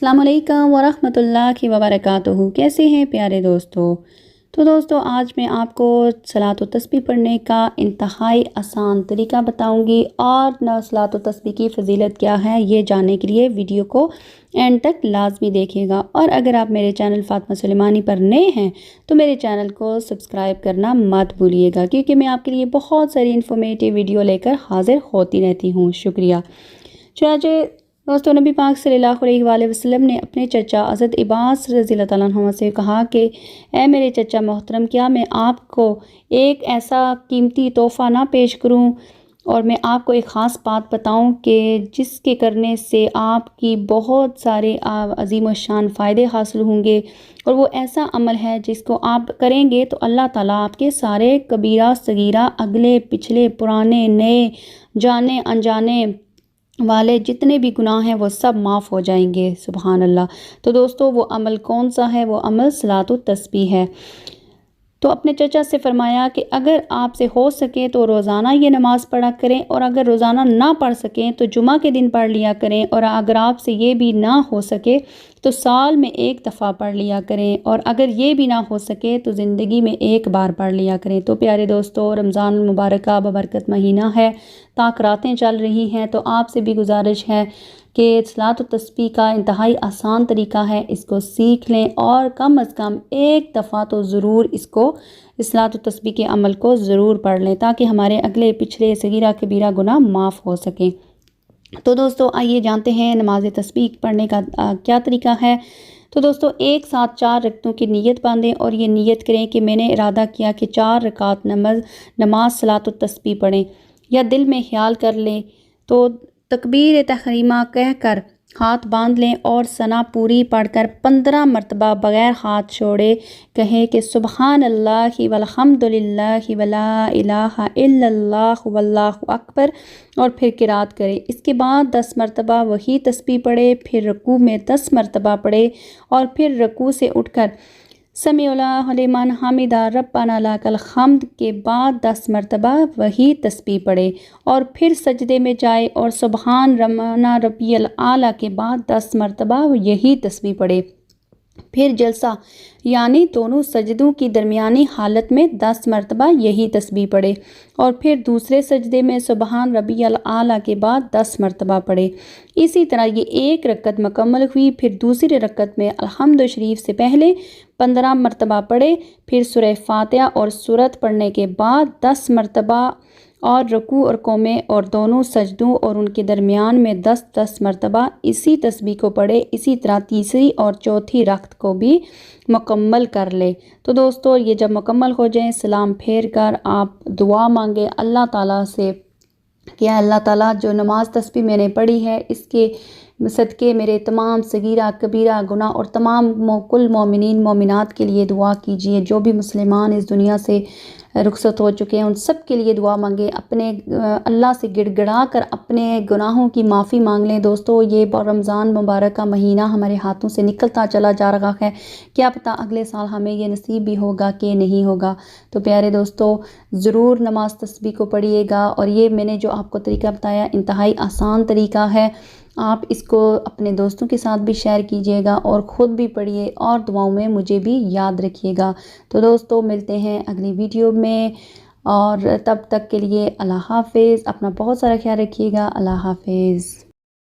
अस्सलाम वालेकुम वरहमतुल्लाहि वबरकातुहू। कैसे हैं प्यारे दोस्तों। तो दोस्तों आज मैं आपको सलात व तस्बीह पढ़ने का इंतहाई आसान तरीका बताऊंगी और न सलात व तस्बीह की फ़जीलत क्या है ये जानने के लिए वीडियो को एंड तक लाजमी देखिएगा। और अगर आप मेरे चैनल फ़ातिमा सुलेमानी पर नए हैं तो मेरे चैनल को सब्सक्राइब करना मत भूलिएगा, क्योंकि मैं आपके लिए बहुत सारी इन्फॉर्मेटिव वीडियो लेकर हाज़िर होती रहती हूँ। शुक्रिया। चुनांचे दोस्तों नबी पाक सल्लल्लाहु अलैहि वसल्लम ने अपने चचा हज़रत इब्बास रज़ियल्लाहु तआला अन्हुमा से कहा कि ए मेरे चचा मोहतरम, क्या मैं आपको एक ऐसा कीमती तोहफ़ा ना पेश करूं और मैं आपको एक ख़ास बात बताऊं कि जिसके करने से आपकी बहुत सारे अज़ीम व शान फ़ायदे हासिल होंगे। और वो ऐसा अमल है जिसको आप करेंगे तो अल्लाह ताला आपके सारे कबीरा सगीरा, अगले पिछले, पुराने नए, जाने अनजाने वाले जितने भी गुनाह हैं वो सब माफ़ हो जाएंगे। सुभान अल्लाह। तो दोस्तों वो अमल कौन सा है? वो अमल सलात व तस्बीह है। तो अपने चचा से फरमाया कि अगर आपसे हो सके तो रोज़ाना ये नमाज़ पढ़ा करें, और अगर रोज़ाना ना पढ़ सकें तो जुमा के दिन पढ़ लिया करें, और अगर आपसे ये भी ना हो सके तो साल में एक दफ़ा पढ़ लिया करें, और अगर ये भी ना हो सके तो ज़िंदगी में एक बार पढ़ लिया करें। तो प्यारे दोस्तों रमज़ान मुबारक का बबरकत महीना है, ताक रातें चल रही हैं, तो आपसे भी गुजारिश है कि सलात व तस्बीह का इंतहाई आसान तरीका है, इसको सीख लें और कम अज़ कम एक दफ़ा तो ज़रूर इसको सलात व तस्बीह के अमल को ज़रूर पढ़ लें, ताकि हमारे अगले पिछले सगीरा कबीरा गुनाह माफ़ हो सकें। तो दोस्तों आइए जानते हैं नमाज तस्बीह पढ़ने का क्या तरीका है। तो दोस्तों एक साथ 4 रकतों की नीयत बांधें और ये नीयत करें कि मैंने इरादा किया कि 4 रकात नमाज सलात व तस्बीह पढ़ें, या दिल में ख्याल कर लें। तो तकबीर तहरीमा कहकर हाथ बांध लें और सना पूरी पढ़कर 15 मरतबा बग़ैर हाथ छोड़े कहें कि सुबहान अल्लाहि वल्हम्दुलिल्लाहि वला इलाहा इल्लल्लाहु वल्लाहु अकबर, और फिर किरात करें। इसके बाद 10 मरतबा वही तस्बीह पढ़े, फिर रकू में 10 मरतबा पढ़े, और फिर रकू से उठकर समीउल्लाहु लिमन हमिदा रब्बना लकल हम्द के बाद 10 मरतबा वही तस्बीह पढ़े, और फिर सजदे में जाए और सुबहान रब्बना रब्बियल आला के बाद 10 मरतबा यही तस्बीह पढ़े। फिर जलसा यानी दोनों सजदों की दरमियानी हालत में 10 मरतबा यही तस्बीह पढ़े, और फिर दूसरे सजदे में सुबहान रब्बियल आला के बाद 10 मरतबा पढ़े। इसी तरह ये एक रकत मुकम्मल हुई। फिर दूसरी रकत में अल्हम्दु शरीफ से पहले 15 मरतबा पढ़े, फिर सूरह फातिहा और सूरत पढ़ने के बाद 10 मरतबा, और रकू और कोमे और दोनों सजदों और उनके दरमियान में 10-10 मरतबा इसी तस्बीह को पढ़े। इसी तरह तीसरी और चौथी रकत को भी मुकम्मल कर ले। तो दोस्तों ये जब मुकम्मल हो जाए सलाम फेर कर आप दुआ मांगे अल्लाह ताला से कि अल्लाह ताला जो नमाज तस्बीह मैंने पढ़ी है इसके सदके मेरे तमाम सगीरा कबीरा गुनाह और तमाम कुल मोमिनीन मोमिनात के लिए दुआ कीजिए। जो भी मुसलमान इस दुनिया से रुखसत हो चुके हैं उन सब के लिए दुआ मांगे, अपने अल्लाह से गिड़गिड़ा कर अपने गुनाहों की माफ़ी मांग लें। दोस्तों ये रमज़ान मुबारक का महीना हमारे हाथों से निकलता चला जा रहा है, क्या पता अगले साल हमें ये नसीब भी होगा कि नहीं होगा। तो प्यारे दोस्तों ज़रूर नमाज तस्बीह को पढ़िएगा, और ये मैंने जो आपको तरीका बताया इंतहाई आसान तरीका है, आप इसको अपने दोस्तों के साथ भी शेयर कीजिएगा और ख़ुद भी पढ़िए और दुआओं में मुझे भी याद रखिएगा। तो दोस्तों मिलते हैं अगली वीडियो में, और तब तक के लिए अल्लाह हाफ़िज़। अपना बहुत सारा ख्याल रखिएगा। अल्लाह हाफ़िज़।